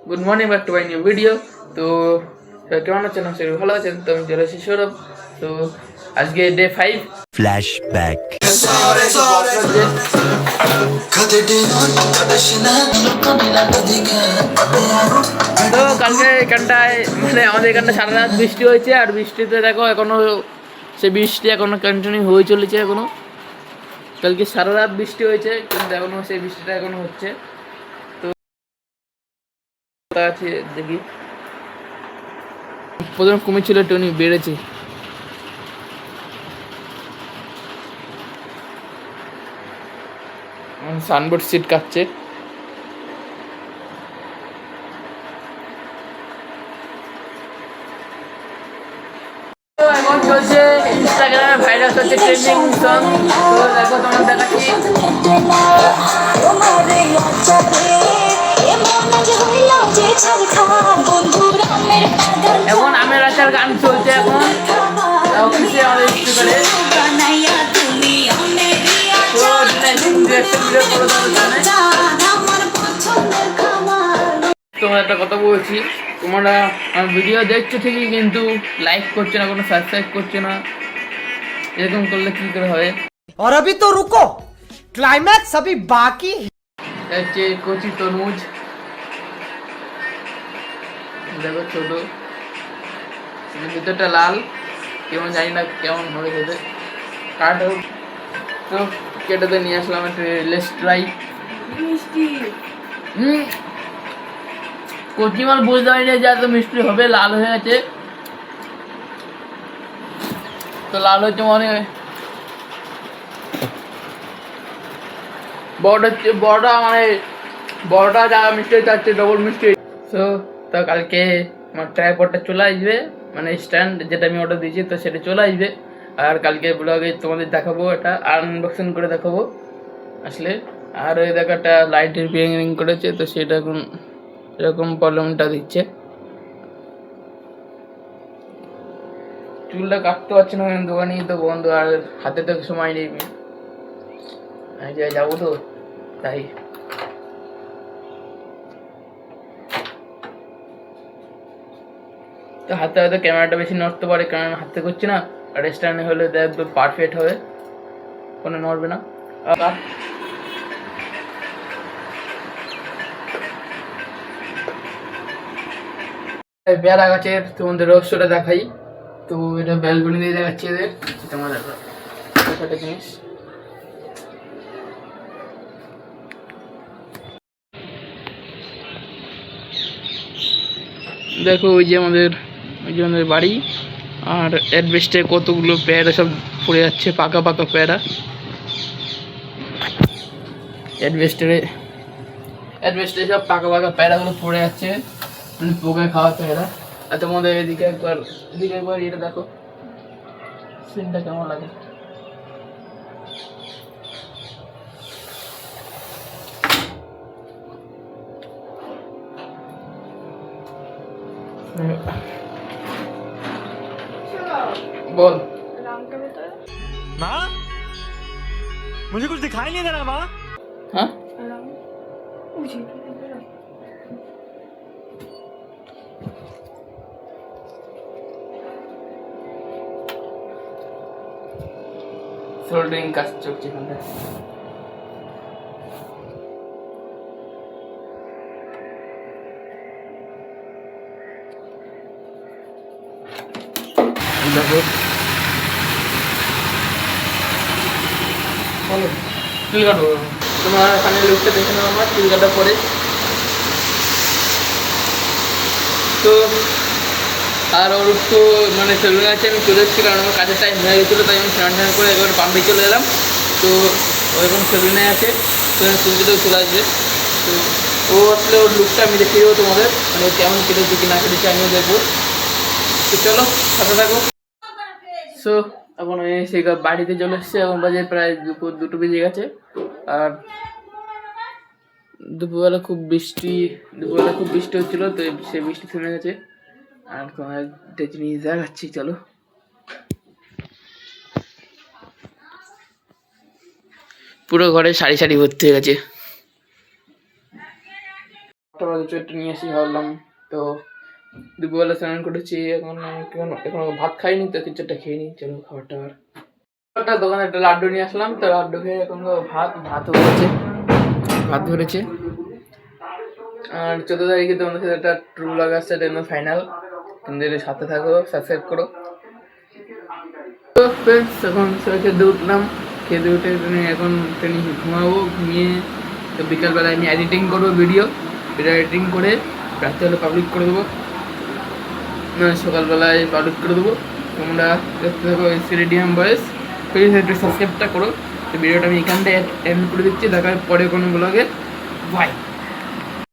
Good morning back to my new video. তো কেমন আছেন? আশা করি ভালো আছেন। তো আমি চলে এসেছি সৌরভ। তো আজকে ডে 5 ফ্ল্যাশব্যাক। তো কালকে এখানটায় মানে আমাদের এখানটা সারা রাত বৃষ্টি হয়েছে, আর বৃষ্টিতে দেখো এখনো সে বৃষ্টি এখনো কন্টিনিউ হয়ে চলেছে। এখনো কালকে সারা রাত বৃষ্টি হয়েছে, কিন্তু এখনো সেই বৃষ্টিটা এখনো হচ্ছে। তো আছে দেখি, প্রথমে কমেছিল, টনি বেড়েছে। সানবোর্ড সিট কাটছে। এখন চলছে ইনস্টাগ্রামে ভাইরাস হচ্ছে ট্রেন্ডিং সং। তো দেখো তোমার দেখাচ্ছি। এখন আমের আচার গান চলছে এখন অফিসে আমাদের স্পিকারে। তোমার একটা কথা বলছি, তোমরা আমার ভিডিও দেখছো ঠিকই, কিন্তু লাইক করছে না, কোনো সাবস্ক্রাইব করছে না। এরকম করলে কি করে হবে? और अभी तो रुको, क्लाइमैक्स अभी बाकी है। হচ্ছে কচি তরমুজ, দেখো ছোট, ভিতরটা লাল, কেমন জানি না কেমন হবে খেতে। কাঠ তো কেটেতে নিয়ে আসলাম একটা লেস ট্রাই। কচি মাল বুঝতে পারিনি যে এত মিষ্টি হবে। লাল হয়ে গেছে, তো লাল হচ্ছে মানে বড়টা মানে বড়টা যা মিষ্টি চাচ্ছে ডবল মিষ্টি। তো কালকে আমার ট্রাইপডটা চলে আসবে, মানে স্ট্যান্ড যেটা আমি অর্ডার দিয়েছি, তো সেটা চলে আসবে। আর কালকে ব্লগে তোমাদের দেখাবো, এটা আনবক্সিং করে দেখাবো আসলে। আর ওই দেখো একটা লাইটের রিং করেছে, তো সেটা এখন এরকম প্রবলেমটা দিচ্ছে। চুলটা কাটতে পারছি না, দোকানেই তো বন্ধ, আর হাতে তো সময় নেই, যাবো তো তাই। তো হাতে হয়তো ক্যামেরাটা বেশি নড়তে পারে, কারণ হাতে করছি না। আর স্ট্যান্ডে হলে দেখবে পারফেক্ট হবে, কোনো নড়বে না। পেয়ারা গাছের তোমাদের রহস্যটা দেখাই। তো এটা ব্যালকনি দিয়ে দেখাচ্ছি এদের। তোমার একটা জিনিস দেখো, ওই যে আমাদের বাড়ি, আর অ্যাডভেস্টে কতগুলো পেয়ারা সব পড়ে যাচ্ছে, পাকা পাকা পেয়ারা। অ্যাডভেস্টে সব পাকা পাকা পেয়ারাগুলো পড়ে যাচ্ছে, মানে পোকা খাওয়া পেয়ারা। আর তোমাদের এদিকে একবার এটা দেখো, সিনটা কেমন লাগে। बोल माँ, मुझे कुछ दिखाई नहीं दे रहा माँ। हाँ সোল্ডারিং কাজ চলছে এখানে। দেখো চুল কাটবো, তোমার এখানে লুকটা দেখে নাও আমার চুল কাটার পরে। তো আর ওর তো মানে সেলুনে আছে, আমি চলে এসেছি, কারণ আমার কাজের টাইম হয়ে গেছিলো, তাই আমি স্নান টান করে একবার পাম্পে চলে এলাম। তো ও এখন সেলুনে আছে, তো চুলকেটেও চলে আসবে। তো ও আসলে ওর লুকটা আমি দেখিয়ে দেবো তোমাদের, মানে কেমন কেটেছে কি না কেটেছে আমিও দেখবো। তো চলো সাথে থাকো। সো এখন সেই বাড়িতে চলে এসছে, এখন বাজে প্রায় দুপুর 2টো বেজে গেছে। আর দুপুরবেলা খুব বৃষ্টি হচ্ছিলো, তো সেই বৃষ্টি থেমে গেছে। আর তোমার একটা জিনিস দেখাচ্ছি, চলো। পুরো ঘরে সারি সারি ভর্তি হয়ে গেছে। তারপর কিছু একটু নিয়ে আসি ভাবলাম। তো দুপুরবেলা স্নান করেছি, এখন এখন ভাত খাইনি, তো কিছু একটা খেয়ে নিই। চলো খাবার টাবার একটা দোকানে একটা লাড্ডু নিয়ে আসলাম, তো লাড্ডু খেয়ে এখন ভাত ধরেছে। আর 14 তারিখে তোমাদের সাথে একটা ট্রু লাগ আসছে, এটা ফাইনাল। তোমাদের সাথে থাকো, সাবস্ক্রাইব করো। তো ফ্রেন্ডস এখন সবাই খেতে উঠলাম, খেতে উঠে এখন ট্রেনিং ঘুমাবো। ঘুমিয়ে তো বিকালবেলায় আমি এডিটিং করবো, ভিডিও এডিটিং করে রাত্রে হলে পাবলিক করে দেবো, সকালবেলায় পাবলিক করে দেবো। তোমরা দেখতে থাকো স্টেডিয়াম বয়েস, প্লিজ একটু সাবস্ক্রাইবটা করো। তো ভিডিওটা আমি এখানটায় এন্ড করে দিচ্ছি, দেখার পরে কোনো ব্লগে। বাই।